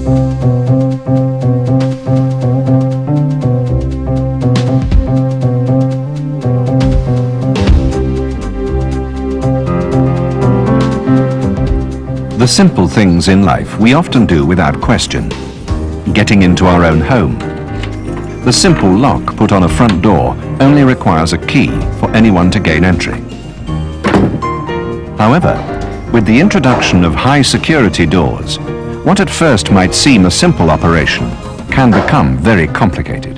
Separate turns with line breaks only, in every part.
The simple things in life we often do without question. Getting into our own home. The simple lock put on a front door only requires a key for anyone to gain entry. However, with the introduction of high security doors, what at first might seem a simple operation can become very complicated.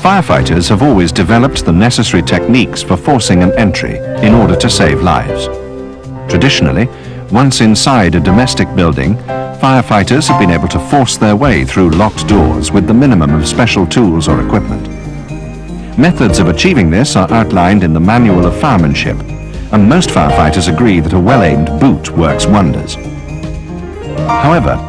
Firefighters have always developed the necessary techniques for forcing an entry in order to save lives. Traditionally, once inside a domestic building, firefighters have been able to force their way through locked doors with the minimum of special tools or equipment. Methods of achieving this are outlined in the Manual of Firemanship, and most firefighters agree that a well-aimed boot works wonders. However,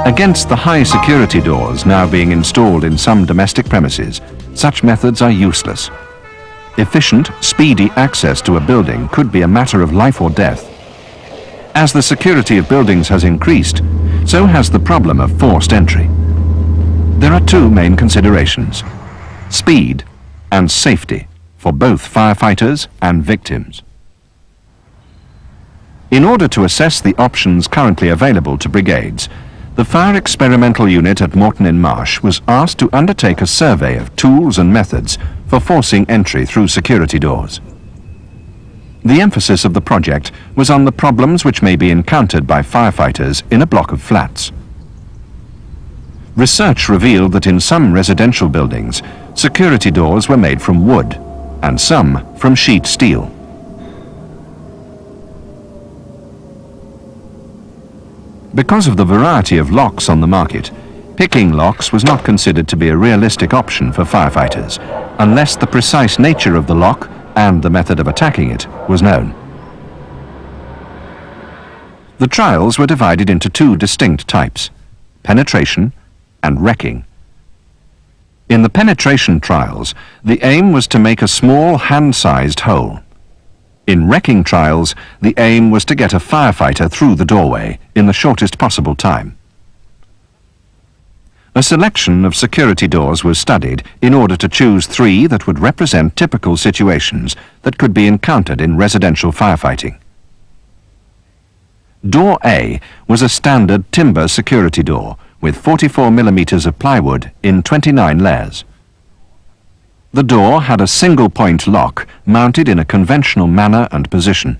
against the high security doors now being installed in some domestic premises, such methods are useless. Efficient, speedy access to a building could be a matter of life or death. As the security of buildings has increased, so has the problem of forced entry. There are two main considerations: speed and safety for both firefighters and victims. In order to assess the options currently available to brigades, the Fire Experimental Unit at Moreton-in-Marsh was asked to undertake a survey of tools and methods for forcing entry through security doors. The emphasis of the project was on the problems which may be encountered by firefighters in a block of flats. Research revealed that in some residential buildings, security doors were made from wood, and some from sheet steel. Because of the variety of locks on the market, picking locks was not considered to be a realistic option for firefighters, unless the precise nature of the lock and the method of attacking it was known. The trials were divided into two distinct types: penetration and wrecking. In the penetration trials, the aim was to make a small hand-sized hole. In wrecking trials, the aim was to get a firefighter through the doorway in the shortest possible time. A selection of security doors was studied in order to choose 3 that would represent typical situations that could be encountered in residential firefighting. Door A was a standard timber security door with 44 millimeters of plywood in 29 layers. The door had a single-point lock mounted in a conventional manner and position.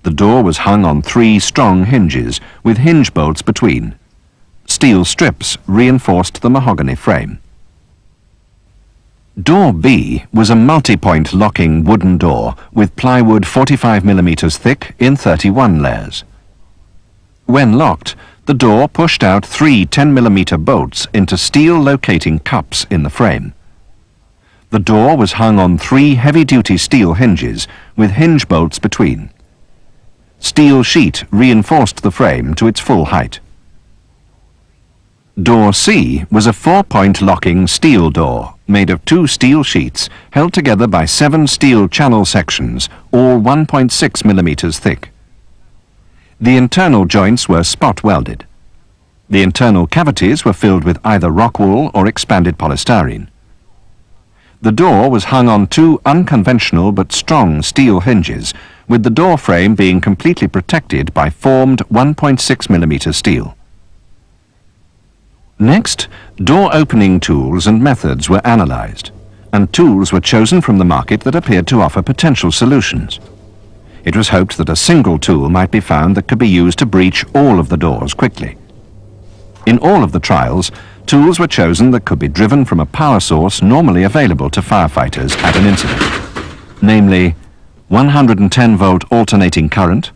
The door was hung on 3 strong hinges with hinge bolts between. Steel strips reinforced the mahogany frame. Door B was a multi-point locking wooden door with plywood 45 millimeters thick in 31 layers. When locked, the door pushed out 3 10-millimeter bolts into steel locating cups in the frame. The door was hung on 3 heavy-duty steel hinges with hinge bolts between. Steel sheet reinforced the frame to its full height. Door C was a 4-point locking steel door made of 2 steel sheets held together by 7 steel channel sections, all 1.6 millimeters thick. The internal joints were spot welded. The internal cavities were filled with either rock wool or expanded polystyrene. The door was hung on 2 unconventional but strong steel hinges, with the door frame being completely protected by formed 1.6 millimeter steel. Next, door opening tools and methods were analyzed, and tools were chosen from the market that appeared to offer potential solutions. It was hoped that a single tool might be found that could be used to breach all of the doors quickly. In all of the trials, tools were chosen that could be driven from a power source normally available to firefighters at an incident, namely 110-volt alternating current,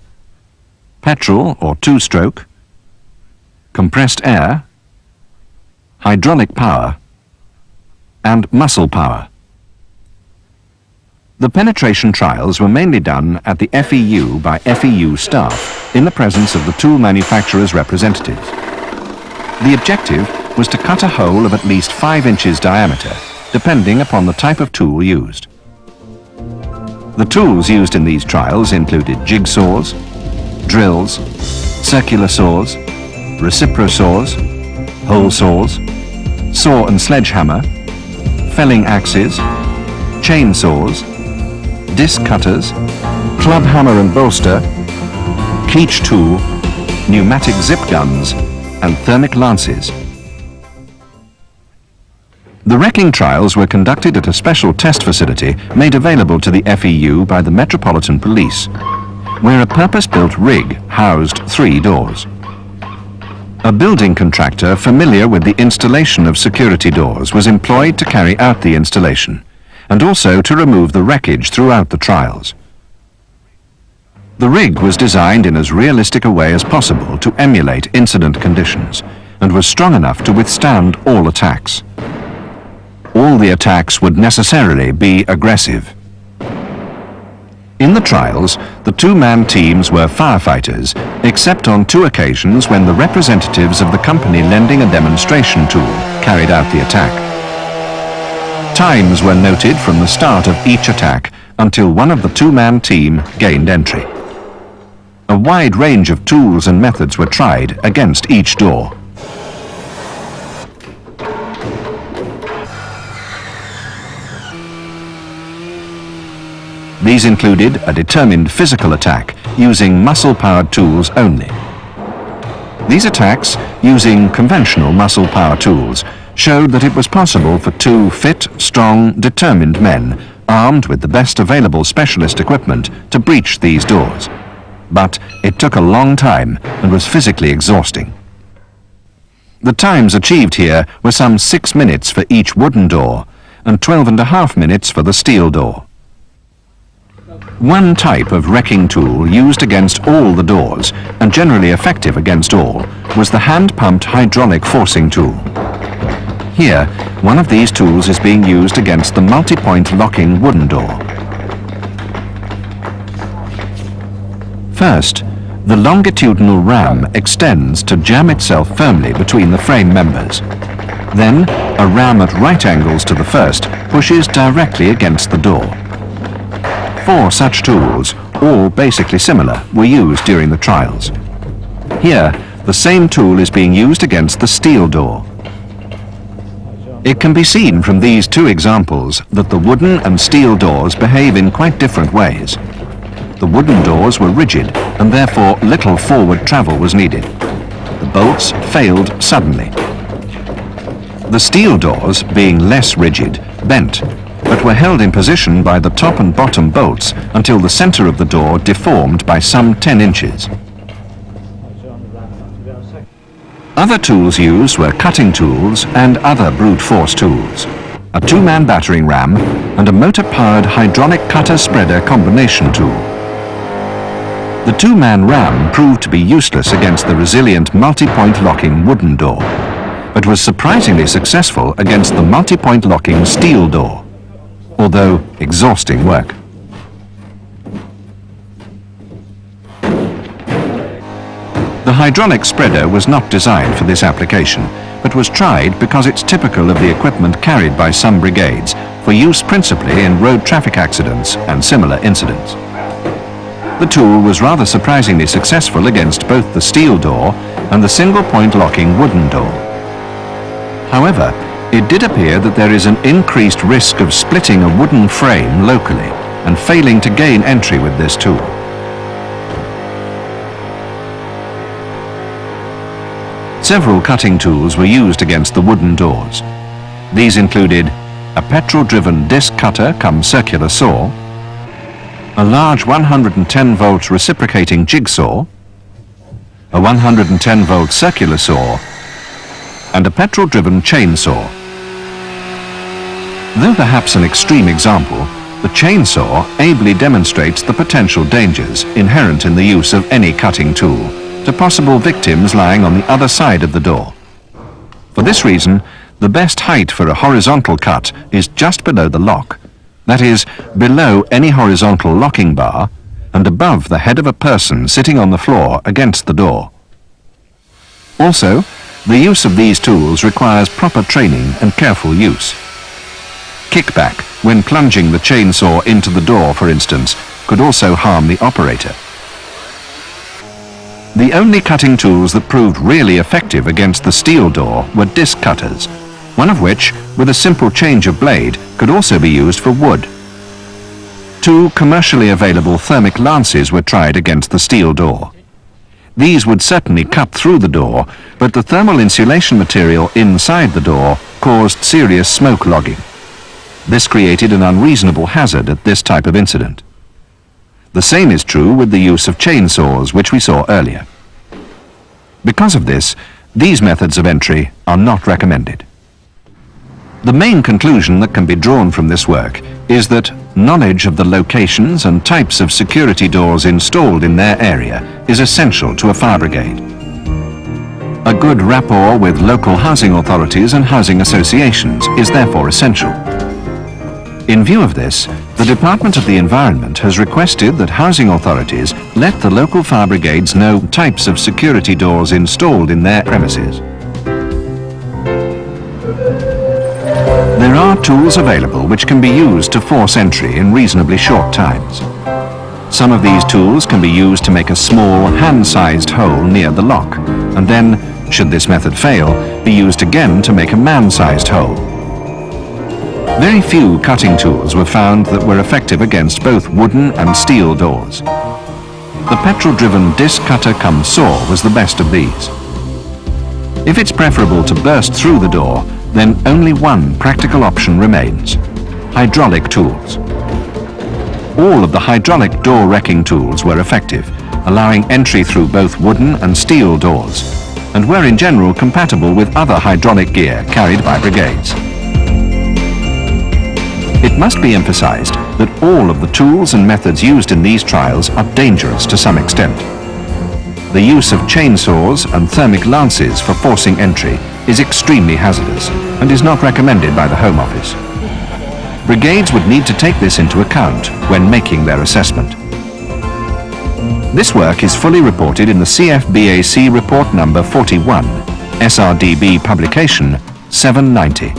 petrol or 2-stroke, compressed air, hydraulic power, and muscle power. The penetration trials were mainly done at the FEU by FEU staff in the presence of the tool manufacturer's representatives. The objective was to cut a hole of at least 5 inches diameter, depending upon the type of tool used. The tools used in these trials included jigsaws, drills, circular saws, reciprosaws, hole saws, saw and sledgehammer, felling axes, chainsaws, disc cutters, club hammer and bolster, keech tool, pneumatic zip guns, and thermic lances. The wrecking trials were conducted at a special test facility made available to the FEU by the Metropolitan Police, where a purpose-built rig housed 3 doors. A building contractor familiar with the installation of security doors was employed to carry out the installation, and also to remove the wreckage throughout the trials. The rig was designed in as realistic a way as possible to emulate incident conditions, and was strong enough to withstand all attacks. All the attacks would necessarily be aggressive. In the trials, the 2-man teams were firefighters, except on 2 occasions when the representatives of the company lending a demonstration tool carried out the attack. Times were noted from the start of each attack until one of the 2-man team gained entry. A wide range of tools and methods were tried against each door. These included a determined physical attack using muscle-powered tools only. These attacks, using conventional muscle power tools, showed that it was possible for 2 fit, strong, determined men, armed with the best available specialist equipment, to breach these doors. But it took a long time and was physically exhausting. The times achieved here were some 6 minutes for each wooden door and 12.5 minutes for the steel door. One type of wrecking tool used against all the doors, and generally effective against all, was the hand-pumped hydraulic forcing tool. Here, one of these tools is being used against the multi-point locking wooden door. First, the longitudinal ram extends to jam itself firmly between the frame members. Then, a ram at right angles to the first pushes directly against the door. 4 such tools, all basically similar, were used during the trials. Here, the same tool is being used against the steel door. It can be seen from these 2 examples that the wooden and steel doors behave in quite different ways. The wooden doors were rigid, and therefore little forward travel was needed. The bolts failed suddenly. The steel doors, being less rigid, bent, but were held in position by the top and bottom bolts until the center of the door deformed by some 10 inches. Other tools used were cutting tools and other brute force tools, a 2-man battering ram, and a motor-powered hydraulic cutter-spreader combination tool. The 2-man ram proved to be useless against the resilient multi-point locking wooden door, but was surprisingly successful against the multi-point locking steel door, although exhausting work. The hydraulic spreader was not designed for this application, but was tried because it's typical of the equipment carried by some brigades for use principally in road traffic accidents and similar incidents. The tool was rather surprisingly successful against both the steel door and the single-point locking wooden door. However, it did appear that there is an increased risk of splitting a wooden frame locally and failing to gain entry with this tool. Several cutting tools were used against the wooden doors. These included a petrol-driven disc cutter cum circular saw, a large 110-volt reciprocating jigsaw, a 110-volt circular saw, and a petrol-driven chainsaw. Though perhaps an extreme example, the chainsaw ably demonstrates the potential dangers inherent in the use of any cutting tool to possible victims lying on the other side of the door. For this reason, the best height for a horizontal cut is just below the lock, that is, below any horizontal locking bar and above the head of a person sitting on the floor against the door. Also, the use of these tools requires proper training and careful use. Kickback, when plunging the chainsaw into the door, for instance, could also harm the operator. The only cutting tools that proved really effective against the steel door were disc cutters, one of which, with a simple change of blade, could also be used for wood. 2 commercially available thermic lances were tried against the steel door. These would certainly cut through the door, but the thermal insulation material inside the door caused serious smoke logging. This created an unreasonable hazard at this type of incident. The same is true with the use of chainsaws, which we saw earlier. Because of this, these methods of entry are not recommended. The main conclusion that can be drawn from this work is that knowledge of the locations and types of security doors installed in their area is essential to a fire brigade. A good rapport with local housing authorities and housing associations is therefore essential. In view of this, the Department of the Environment has requested that housing authorities let the local fire brigades know types of security doors installed in their premises. There are tools available which can be used to force entry in reasonably short times. Some of these tools can be used to make a small, hand-sized hole near the lock, and then, should this method fail, be used again to make a man-sized hole. Very few cutting tools were found that were effective against both wooden and steel doors. The petrol-driven disc cutter cum saw was the best of these. If it's preferable to burst through the door, then only one practical option remains: hydraulic tools. All of the hydraulic door wrecking tools were effective, allowing entry through both wooden and steel doors, and were in general compatible with other hydraulic gear carried by brigades. It must be emphasized that all of the tools and methods used in these trials are dangerous to some extent. The use of chainsaws and thermic lances for forcing entry is extremely hazardous and is not recommended by the Home Office. Brigades would need to take this into account when making their assessment. This work is fully reported in the CFBAC Report Number 41, SRDB Publication 790.